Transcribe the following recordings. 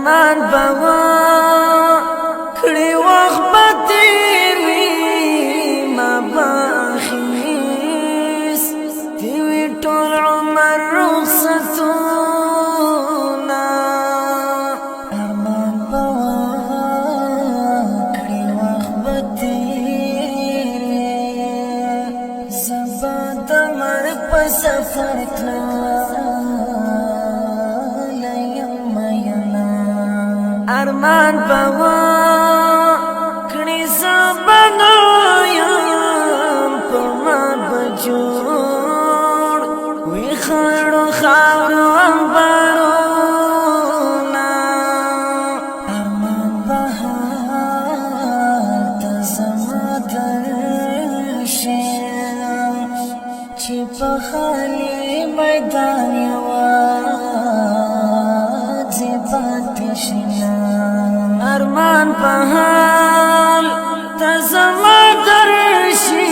ارمان بوا کړي وخت به تیری ما باخیس تیوی ټول عمر رخصتونا ارمان بوا کړي وخت به تیری زبا د مرګ په سفر ارمان بوا کړي زبنا یم په ما بجوړ وی خړو خاورو انبارونا ارمان بهار ته زما درشي چې په خالي میدان یوازې پاتې شي ارمان بهال تزما درشي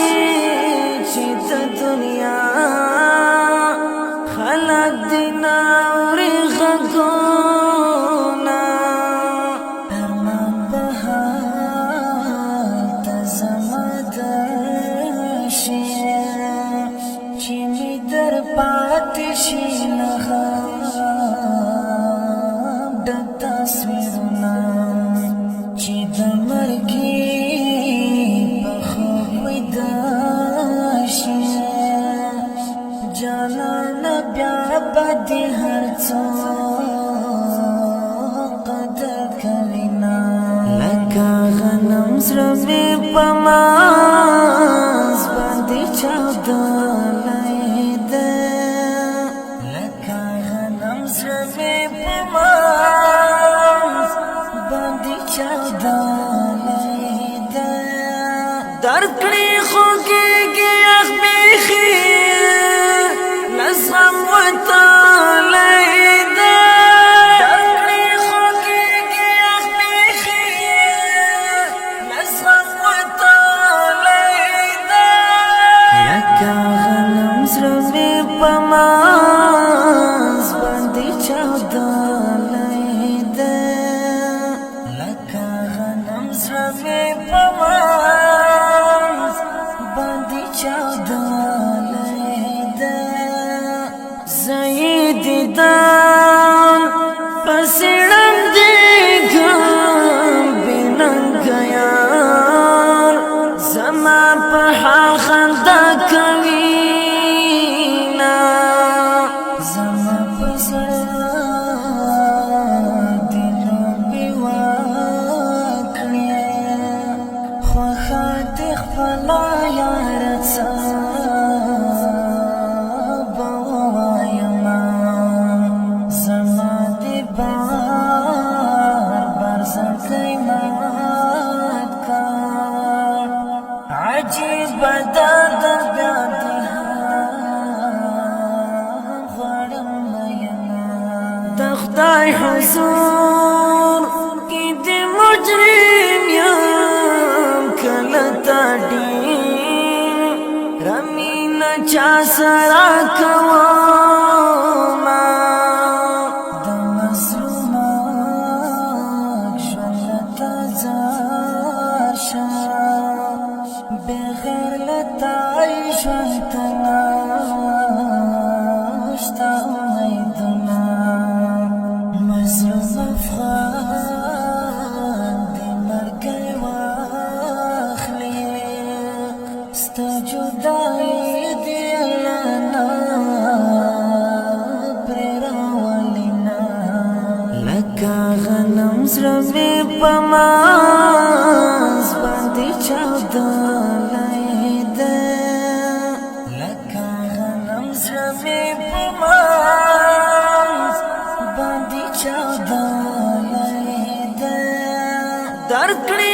چې د دنیا خلق دینا اوري غږونه ارمان بهال تزما درشي چې می در پاتې شي نه د تصویرونه چې د مرګي په خوب ویده شي جانان بیا به دې هر څوک قدر کوي نه لکه غنم زړه مې په منځ باندې چاودلی ده لکه غنم زړه مې په منځ باندې چاودلی ده درد کړي خوږېږي یخ بیخي له زغم وتلی ده درد کړي خوږېږي یخ بیخي له زغم وتلی ده لکه غنم زړه مې په منځ باندې چاودلی ده لکه غنم زړه مې په منځ باندې چاودلی ده زه یې دیدن پسې ړندېږم بې ننګه یار زما په حال خندا کوي نه زما په زړه دې لوبې وکړې خوښه دې خپله یاره څه به ووایمه زما دې بار بار زړګی مات کړ عجیبه دا ده بیا دې هم غواړم مینه د خدای حضور کې دې مجرم یم کله تا ډېر رمینه چا سره کومه د مظلومه ژوند ته زار شه بغیر له تا ژوند ته نشته امیدونه مظلوم افغان دې مرګی واخلي ستا جدایي دې الله نه پرې راولي نه لکه غنم زړه مې په منځ باندې چاودلی ده لکه غنم زړه مې په منځ باندې چاودلی ده درد کړي